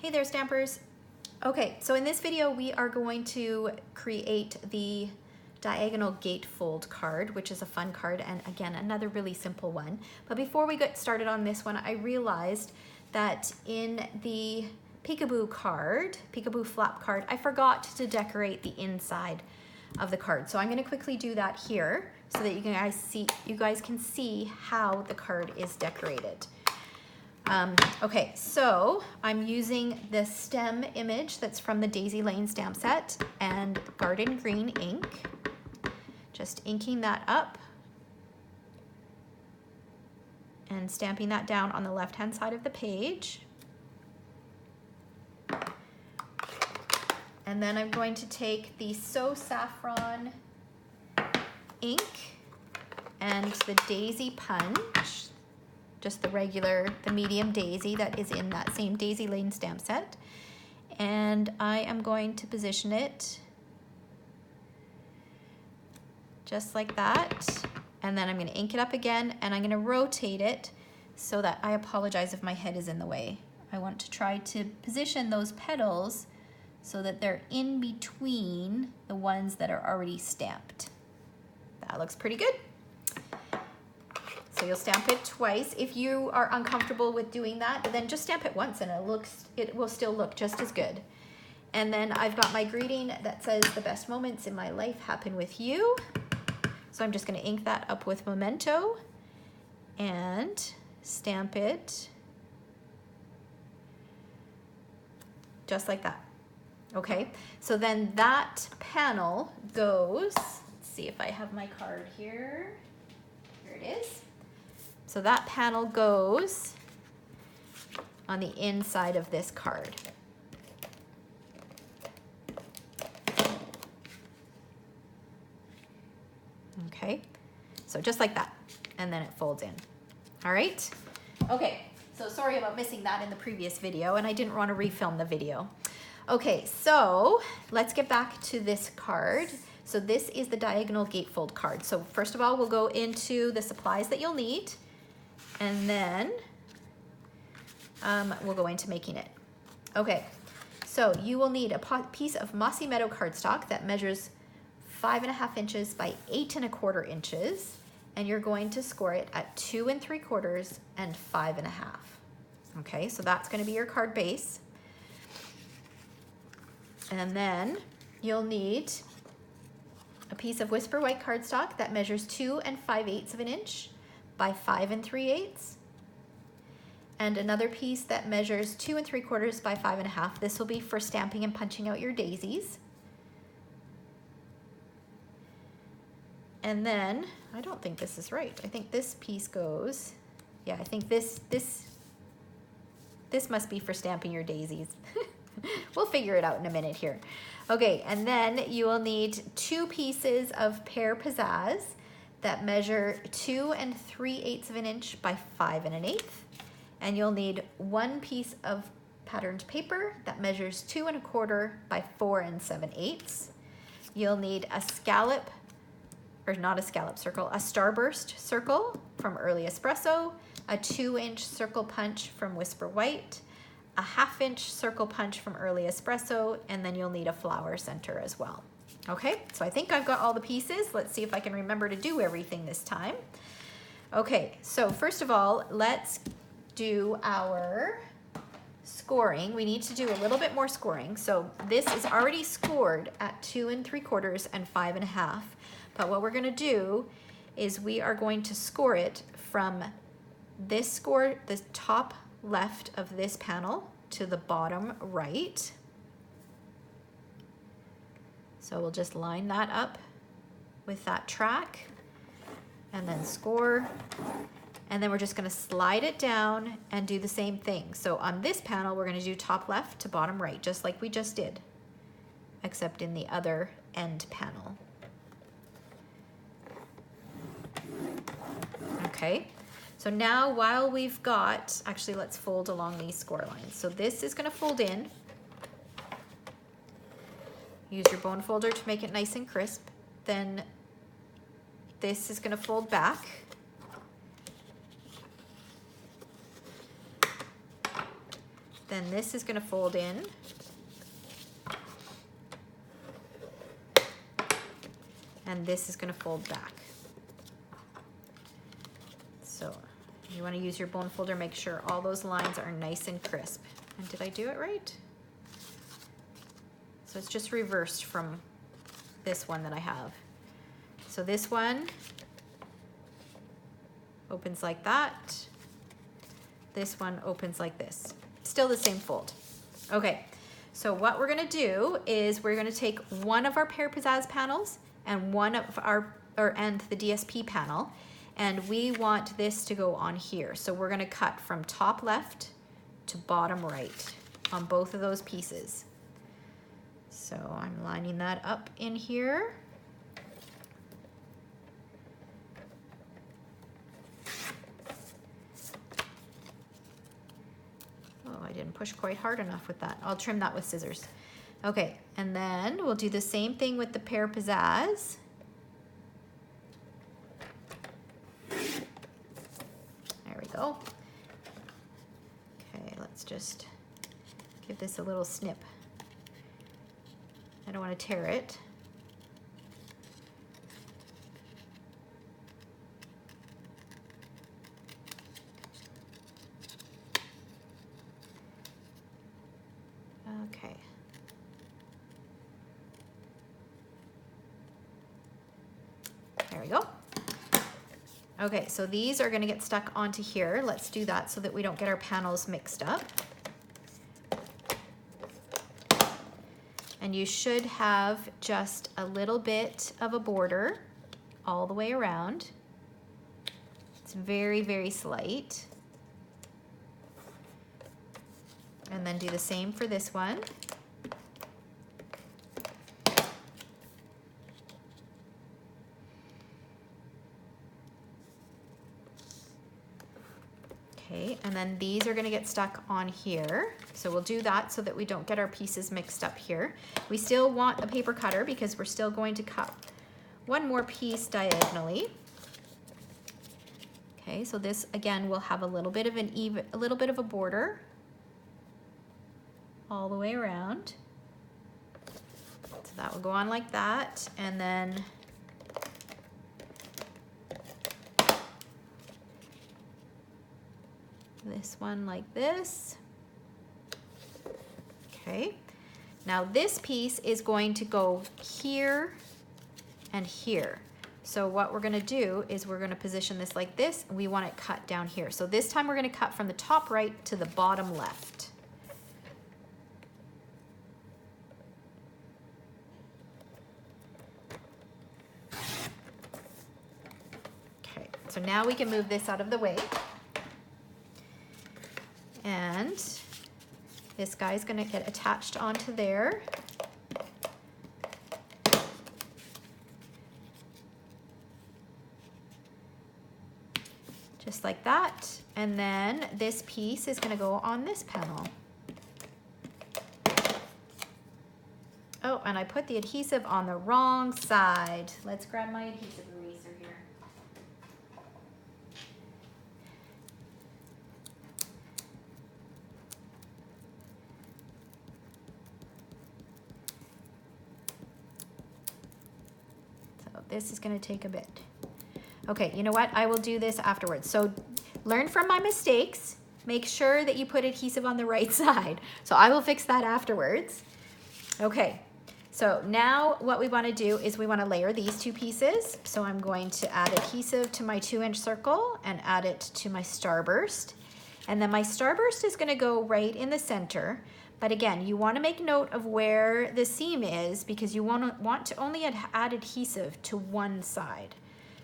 Hey there, stampers. Okay, so in this video we are going to create the diagonal gatefold card, which is a fun card, and again, another really simple one. But before we get started on this one, I realized that in the Peekaboo card, Peekaboo flap card, I forgot to decorate the inside of the card. So I'm going to quickly do that here so that you guys can see how the card is decorated. Okay, so I'm using the stem image that's from the Daisy Lane stamp set and Garden Green ink. Just inking that up and stamping that down on the left-hand side of the page. And then I'm going to take the So Saffron ink and the Daisy Punch, just the medium daisy that is in that same Daisy Lane stamp set. And I am going to position it just like that. And then I'm going to ink it up again, and I'm going to rotate it so that, I apologize if my head is in the way. I want to try to position those petals so that they're in between the ones that are already stamped. That looks pretty good. So you'll stamp it twice. If you are uncomfortable with doing that, then just stamp it once and it will still look just as good. And then I've got my greeting that says, "The best moments in my life happen with you." So I'm just going to ink that up with Memento and stamp it just like that. Okay, so then that panel goes, let's see if I have my card here. Here it is. So that panel goes on the inside of this card. Okay, so just like that, and then it folds in. All right, okay, so sorry about missing that in the previous video, and I didn't want to refilm the video. Okay, so let's get back to this card. So this is the diagonal gatefold card. So first of all, we'll go into the supplies that you'll need, and then we'll go into making it. Okay, so you will need a piece of Mossy Meadow cardstock that measures 5.5 inches by 8.25 inches, and you're going to score it at 2 3/4 and 5.5. Okay, so that's going to be your card base. And then you'll need a piece of Whisper White cardstock that measures 2 5/8 inch by 5 3/8, and another piece that measures 2 3/4 by 5.5. This will be for stamping and punching out your daisies. And then, I don't think this is right. I think this piece goes, yeah, I think this must be for stamping your daisies. We'll figure it out in a minute here. Okay, and then you will need 2 pieces of Pear Pizzazz that measure 2 3/8 inch by 5 1/8. And you'll need 1 piece of patterned paper that measures 2 1/4 by 4 7/8. You'll need a scallop, or not a scallop circle, a starburst circle from Early Espresso, a 2-inch circle punch from Whisper White, a 1/2 inch circle punch from Early Espresso, and then you'll need a flower center as well. Okay, so I think I've got all the pieces. Let's see if I can remember to do everything this time. Okay, so first of all, let's do our scoring. We need to do a little bit more scoring. So this is already scored at 2 3/4 and 5.5. But what we're going to do is we are going to score it from this score, the top left of this panel, to the bottom right. So we'll just line that up with that track and then score. And then we're just going to slide it down and do the same thing. So on this panel, we're going to do top left to bottom right, just like we just did, except in the other end panel. Okay, so now while we've got, actually let's fold along these score lines. So this is going to fold in. Use your bone folder to make it nice and crisp. Then this is going to fold back. then this is going to fold in. And this is going to fold back. So you want to use your bone folder, make sure all those lines are nice and crisp. And did I do it right? So it's just reversed from this one that I have. So this one opens like that. This one opens like this. Still the same fold. Okay, so what we're gonna do is we're gonna take one of our Pear Pizzazz panels and one of and the DSP panel, and we want this to go on here. So we're gonna cut from top left to bottom right on both of those pieces. So I'm lining that up in here. Oh, I didn't push quite hard enough with that. I'll trim that with scissors. Okay, and then we'll do the same thing with the Pear Pizzazz. There we go. Okay, let's just give this a little snip. I don't want to tear it. Okay. There we go. Okay, so these are going to get stuck onto here. Let's do that so that we don't get our panels mixed up. And you should have just a little bit of a border all the way around. It's very, very slight. And then do the same for this one. Okay, and then these are gonna get stuck on here. So we'll do that so that we don't get our pieces mixed up here. We still want a paper cutter because we're still going to cut one more piece diagonally. Okay, so this again will have a little bit of a border all the way around. So that will go on like that, and then this one like this. Okay, now this piece is going to go here and here. So what we're gonna do is we're gonna position this like this, and we want it cut down here. So this time we're gonna cut from the top right to the bottom left. Okay, so now we can move this out of the way. And this guy's gonna get attached onto there. Just like that. And then this piece is gonna go on this panel. Oh, and I put the adhesive on the wrong side. Let's grab my adhesive eraser here. This is going to take a bit. Okay, you know what? I will do this afterwards. So learn from my mistakes. Make sure that you put adhesive on the right side. So I will fix that afterwards. Okay, so now what we want to do is we want to layer these two pieces. So I'm going to add adhesive to my 2-inch circle and add it to my starburst. And then my starburst is going to go right in the center. But again, you want to make note of where the seam is because you want to only add adhesive to one side.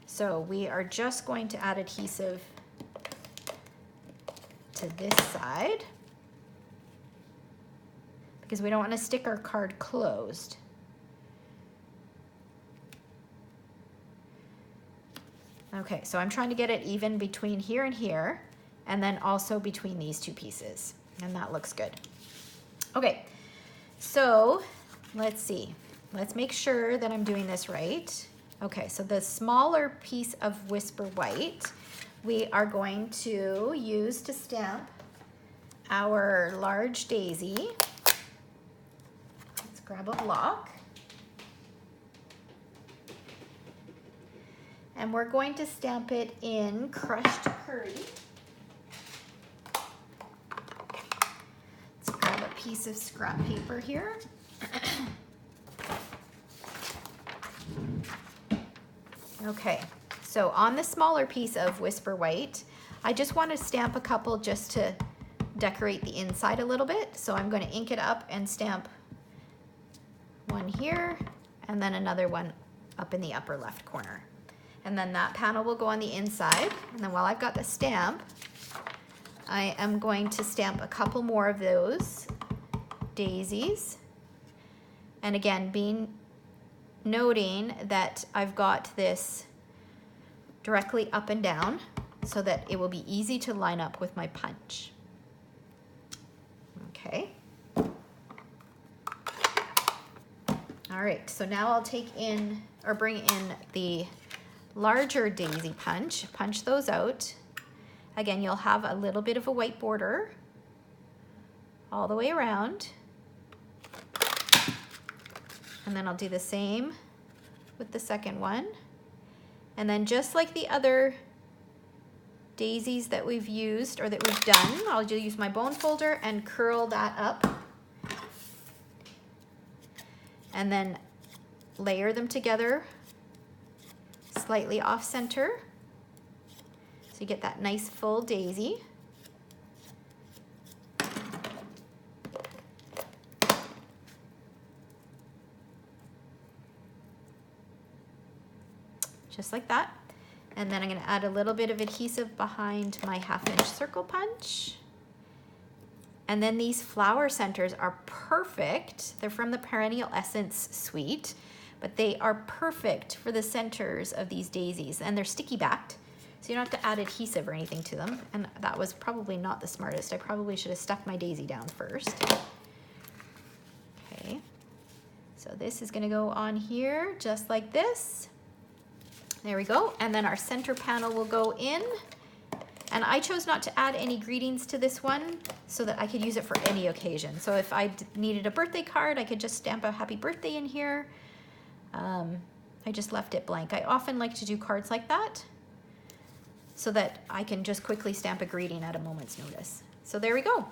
So we are just going to add adhesive to this side because we don't want to stick our card closed. Okay, so I'm trying to get it even between here and here, and then also between these two pieces, and that looks good. Okay, so let's see. Let's make sure that I'm doing this right. Okay, so the smaller piece of Whisper White, we are going to use to stamp our large daisy. Let's grab a block. And we're going to stamp it in crushed curry. Let's grab a piece of scrap paper here. Okay, so on the smaller piece of Whisper White, I just want to stamp a couple just to decorate the inside a little bit. So I'm going to ink it up and stamp one here and then another one up in the upper left corner. And then that panel will go on the inside. And then while I've got the stamp, I am going to stamp a couple more of those daisies. And again, noting that I've got this directly up and down so that it will be easy to line up with my punch. Okay. All right, so now I'll take in or bring in the larger daisy punch those out. Again, you'll have a little bit of a white border all the way around. And then I'll do the same with the second one. And then just like the other daisies that we've used or that we've done, I'll just use my bone folder and curl that up. And then layer them together slightly off center. So you get that nice full daisy. Just like that. And then I'm going to add a little bit of adhesive behind my 1/2" circle punch. And then these flower centers are perfect. They're from the Perennial Essence suite, but they are perfect for the centers of these daisies. And they're sticky backed, so you don't have to add adhesive or anything to them. And that was probably not the smartest. I probably should have stuck my daisy down first. Okay, so this is going to go on here just like this. There we go. And then our center panel will go in. And I chose not to add any greetings to this one so that I could use it for any occasion. So if I needed a birthday card, I could just stamp a happy birthday in here. I just left it blank. I often like to do cards like that so that I can just quickly stamp a greeting at a moment's notice. So there we go.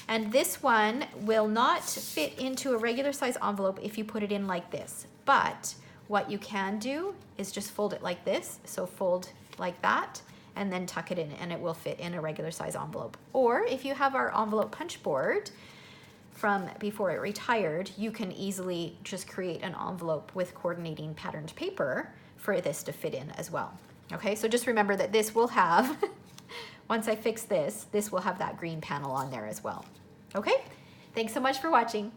And this one will not fit into a regular size envelope if you put it in like this. But what you can do is just fold it like this. So fold like that and then tuck it in and it will fit in a regular size envelope. Or if you have our envelope punch board from before it retired, you can easily just create an envelope with coordinating patterned paper for this to fit in as well. Okay, so just remember that this will have, once I fix this, this will have that green panel on there as well. Okay, thanks so much for watching.